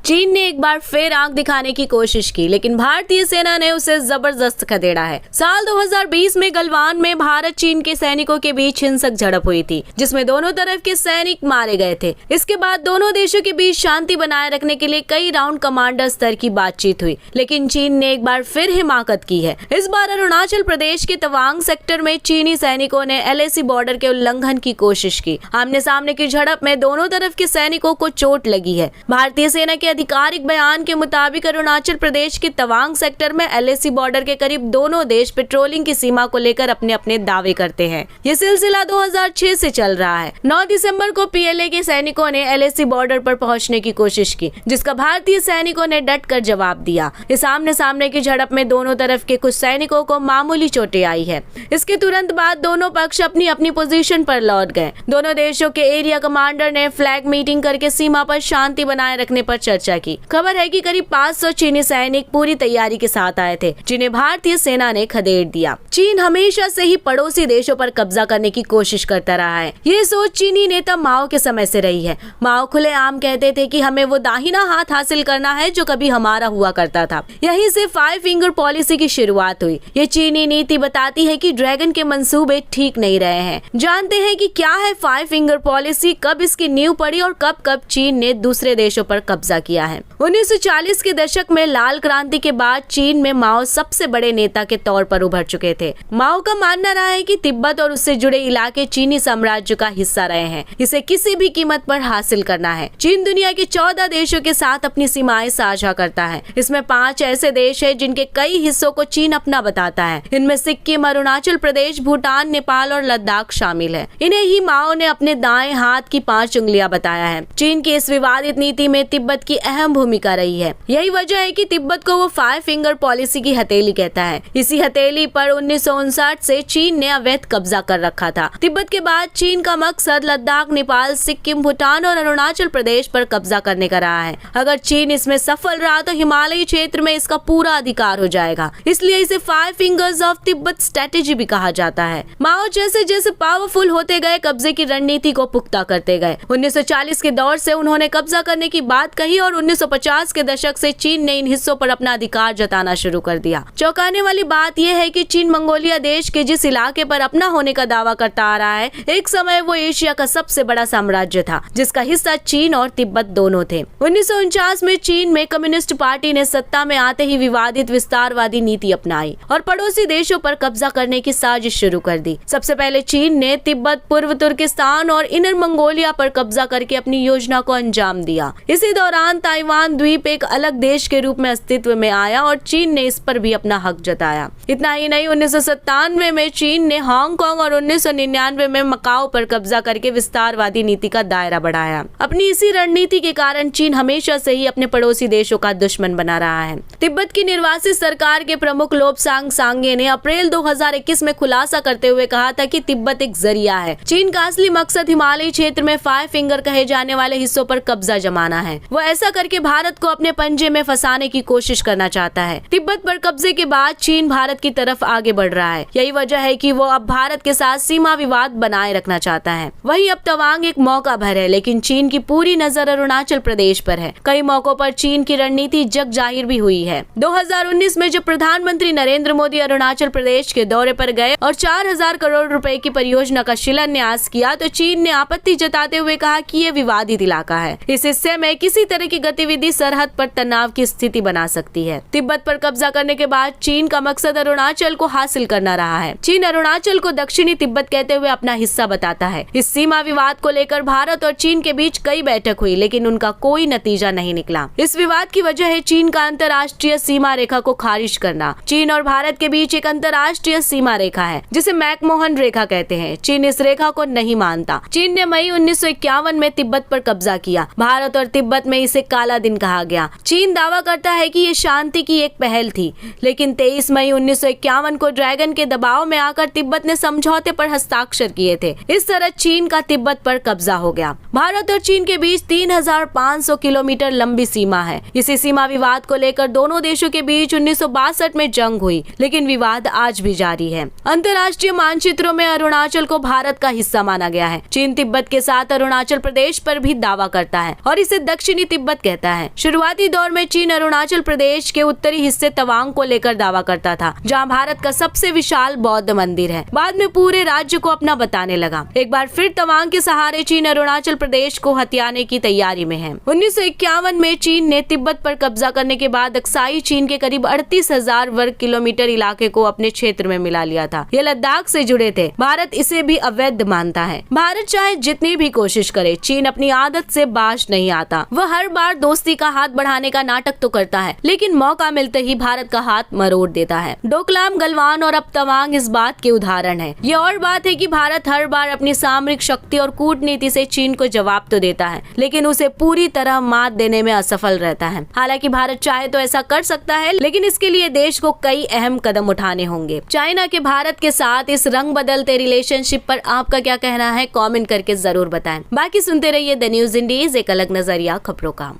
चीन ने एक बार फिर आंख दिखाने की कोशिश की, लेकिन भारतीय सेना ने उसे जबरदस्त खदेड़ा है। साल 2020 में गलवान में भारत चीन के सैनिकों के बीच हिंसक झड़प हुई थी, जिसमें दोनों तरफ के सैनिक मारे गए थे। इसके बाद दोनों देशों के बीच शांति बनाए रखने के लिए कई राउंड कमांडर स्तर की बातचीत हुई, लेकिन चीन ने एक बार फिर हिमाकत की है। इस बार अरुणाचल प्रदेश के तवांग सेक्टर में चीनी सैनिकों ने LAC बॉर्डर के उल्लंघन की कोशिश की। आमने सामने की झड़प में दोनों तरफ के सैनिकों को चोट लगी है। भारतीय सेना के आधिकारिक बयान के मुताबिक अरुणाचल प्रदेश के तवांग सेक्टर में LAC बॉर्डर के करीब दोनों देश पेट्रोलिंग की सीमा को लेकर अपने अपने दावे करते हैं। ये सिलसिला 2006 से चल रहा है। 9 दिसंबर को PLA के सैनिकों ने LAC बॉर्डर पर पहुंचने की कोशिश की, जिसका भारतीय सैनिकों ने डट कर जवाब दिया। इस आमने सामने की झड़प में दोनों तरफ के कुछ सैनिकों को मामूली चोटें आई है। इसके तुरंत बाद दोनों पक्ष अपनी अपनी पोजीशन पर लौट गए। दोनों देशों के एरिया कमांडर ने फ्लैग मीटिंग करके सीमा पर शांति बनाए रखने पर चर्चा की। खबर है कि करीब 500 चीनी सैनिक पूरी तैयारी के साथ आए थे, जिन्हें भारतीय सेना ने खदेड़ दिया। चीन हमेशा से ही पड़ोसी देशों पर कब्जा करने की कोशिश करता रहा है। ये सोच चीनी नेता माओ के समय से रही है। माओ खुलेआम कहते थे कि हमें वो दाहिना हाथ हासिल करना है जो कभी हमारा हुआ करता था। यहीं से 5 फिंगर पॉलिसी की शुरुआत हुई। ये चीनी नीति बताती है कि ड्रैगन के मंसूबे ठीक नहीं रहे हैं। जानते हैं कि क्या है 5 फिंगर पॉलिसी, कब इसकी नींव पड़ी और कब कब चीन ने दूसरे देशों पर कब्जा किया है। 1940 के दशक में लाल क्रांति के बाद चीन में माओ सबसे बड़े नेता के तौर पर उभर चुके थे। माओ का मानना रहा है कि तिब्बत और उससे जुड़े इलाके चीनी साम्राज्य का हिस्सा रहे हैं। इसे किसी भी कीमत पर हासिल करना है। चीन दुनिया के 14 देशों के साथ अपनी सीमाएं साझा करता है। इसमें 5 ऐसे देश हैं जिनके कई हिस्सों को चीन अपना बताता है। इनमें सिक्किम, अरुणाचल प्रदेश, भूटान, नेपाल और लद्दाख शामिल है। इन्हें ही माओ ने अपने दाएं हाथ की 5 उंगलियां बताया है। चीन की इस विवादित नीति में तिब्बत की अहम भूमिका रही है। यही वजह है कि तिब्बत को वो 5 फिंगर पॉलिसी की हथेली कहता है। इसी हथेली पर 1959 से चीन ने अवैध कब्जा कर रखा था। तिब्बत के बाद चीन का मकसद लद्दाख, नेपाल, सिक्किम, भूटान और अरुणाचल प्रदेश पर कब्जा करने का रहा है। अगर चीन इसमें सफल रहा तो हिमालयी क्षेत्र में इसका पूरा अधिकार हो जाएगा। इसलिए इसे 5 फिंगर्स ऑफ तिब्बत स्ट्रेटेजी भी कहा जाता है। माओ जैसे जैसे पावरफुल होते गए, कब्जे की रणनीति को पुख्ता करते गए। 1940 के दौर से उन्होंने कब्जा करने की बात कही और 1950 के दशक से चीन ने इन हिस्सों पर अपना अधिकार जताना शुरू कर दिया। चौंकाने वाली बात यह है कि चीन मंगोलिया देश के जिस इलाके पर अपना होने का दावा करता आ रहा है, एक समय वो एशिया का सबसे बड़ा साम्राज्य था, जिसका हिस्सा चीन और तिब्बत दोनों थे। 1949 में चीन में कम्युनिस्ट पार्टी ने सत्ता में आते ही विवादित विस्तारवादी नीति अपनाई और पड़ोसी देशों पर कब्जा करने की साजिश शुरू कर दी। सबसे पहले चीन ने तिब्बत, पूर्व तुर्किस्तान और इनर मंगोलिया पर कब्जा करके अपनी योजना को अंजाम दिया। इसी दौरान ताइवान द्वीप एक अलग देश के रूप में अस्तित्व में आया और चीन ने इस पर भी अपना हक जताया। इतना ही नहीं, 1997 में चीन ने हांगकांग और 1999 में मकाओ पर कब्जा करके विस्तारवादी नीति का दायरा बढ़ाया। अपनी इसी रणनीति के कारण चीन हमेशा से ही अपने पड़ोसी देशों का दुश्मन बना रहा है। तिब्बत की निर्वासित सरकार के प्रमुख लोब्सांग सांगे ने अप्रैल 2021 में खुलासा करते हुए कहा था कि तिब्बत एक जरिया है। चीन का असली मकसद हिमालयी क्षेत्र में 5 फिंगर कहे जाने वाले हिस्सों पर कब्जा जमाना है। वो ऐसा करके भारत को अपने पंजे में फंसाने की कोशिश करना चाहता है। तिब्बत पर कब्जे के बाद चीन भारत की तरफ आगे बढ़ रहा है। यही वजह है कि वो अब भारत के साथ सीमा विवाद बनाए रखना चाहता है। वहीं अब तवांग एक मौका भर है, लेकिन चीन की पूरी नजर अरुणाचल प्रदेश पर है। कई मौकों पर चीन की रणनीति जग जाहिर भी हुई है। 2019 में जब प्रधानमंत्री नरेंद्र मोदी अरुणाचल प्रदेश के दौरे पर गए और 4000 करोड़ रुपए की परियोजना का शिलान्यास किया, तो चीन ने आपत्ति जताते हुए कहा कि ये विवादित इलाका है। इस हिस्से में किसी तरह की गतिविधि सरहद पर तनाव की स्थिति बना सकती है। तिब्बत पर कब्जा करने के बाद चीन का मकसद अरुणाचल को हासिल करना रहा है। चीन अरुणाचल को दक्षिणी तिब्बत कहते हुए अपना हिस्सा बताता है। इस सीमा विवाद को लेकर भारत और चीन के बीच कई बैठक हुई, लेकिन उनका कोई नतीजा नहीं निकला। इस विवाद की वजह है चीन का अंतर्राष्ट्रीय सीमा रेखा को खारिज करना। चीन और भारत के बीच एक अंतर्राष्ट्रीय सीमा रेखा है जिसे मैकमोहन रेखा कहते हैं। चीन इस रेखा को नहीं मानता। चीन ने मई 1951 में तिब्बत पर कब्जा किया। भारत और तिब्बत में इसे काला दिन कहा गया। चीन दावा करता है कि ये शांति की एक पहल थी, लेकिन 23 मई 1951 को ड्रैगन के दबाव में आकर तिब्बत ने समझौते पर हस्ताक्षर किए थे। इस तरह चीन का तिब्बत पर कब्जा हो गया। भारत और चीन के बीच 3500 किलोमीटर लंबी सीमा है। इसी सीमा विवाद को लेकर दोनों देशों के बीच 1962 में जंग हुई, लेकिन विवाद आज भी जारी है। अंतर्राष्ट्रीय मानचित्रों में अरुणाचल को भारत का हिस्सा माना गया है। चीन तिब्बत के साथ अरुणाचल प्रदेश पर भी दावा करता है और इसे दक्षिणी तिब्बत हुकूमत कहता है। शुरुआती दौर में चीन अरुणाचल प्रदेश के उत्तरी हिस्से तवांग को लेकर दावा करता था, जहाँ भारत का सबसे विशाल बौद्ध मंदिर है। बाद में पूरे राज्य को अपना बताने लगा। एक बार फिर तवांग के सहारे चीन अरुणाचल प्रदेश को हथियाने की तैयारी में है। 1951 में चीन ने तिब्बत पर कब्जा करने के बाद अक्साई चीन के करीब 38,000 वर्ग किलोमीटर इलाके को अपने क्षेत्र में मिला लिया था। ये लद्दाख से जुड़े थे। भारत इसे भी अवैध मानता है। भारत चाहे जितनी भी कोशिश करे, चीन अपनी आदत से बाज नहीं आता। वह हर बार दोस्ती का हाथ बढ़ाने का नाटक तो करता है, लेकिन मौका मिलते ही भारत का हाथ मरोड़ देता है। डोकलाम, गलवान और अब तवांग इस बात के उदाहरण है। ये और बात है कि भारत हर बार अपनी सामरिक शक्ति और कूटनीति से चीन को जवाब तो देता है, लेकिन उसे पूरी तरह मात देने में असफल रहता है। हालांकि भारत चाहे तो ऐसा कर सकता है, लेकिन इसके लिए देश को कई अहम कदम उठाने होंगे। चाइना के भारत के साथ इस रंग बदलते रिलेशनशिप पर आपका क्या कहना है, कमेंट करके जरूर बताएं। बाकी सुनते रहिए द न्यूज इंडीज, एक अलग नजरिया खबरों का।